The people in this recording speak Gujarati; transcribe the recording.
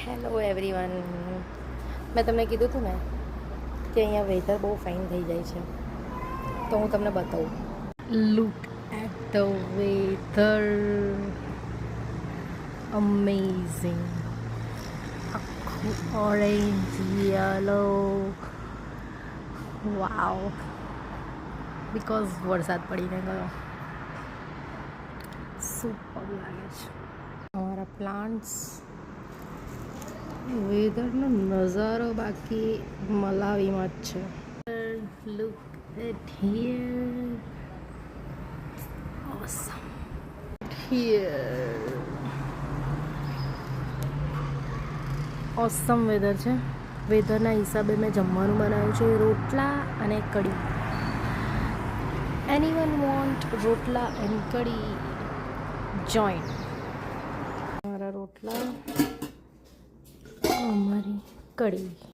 હેલો એવરીવન, મેં તમને કીધું હતું ને કે અહીંયા વેધર બહુ ફાઇન થઈ જાય છે, તો હું તમને બતાવું. Look at the weather, amazing. આખું ઓરેન્જ યલો, વાવ, બિકોઝ વરસાદ પડીને ગયો. સુપર લાગે છે. અમારા પ્લાન્ટ્સ, વેધરનો નજારો બાકી મલાવીમાં જ છે. Look at here, awesome. Here awesome weather છે. વેધરના હિસાબે મેં જમવાનું બનાવ્યું છે, રોટલા અને કઢી. Anyone want rotla and kadhi? Join. અમારા રોટલા, અમારી કઢી.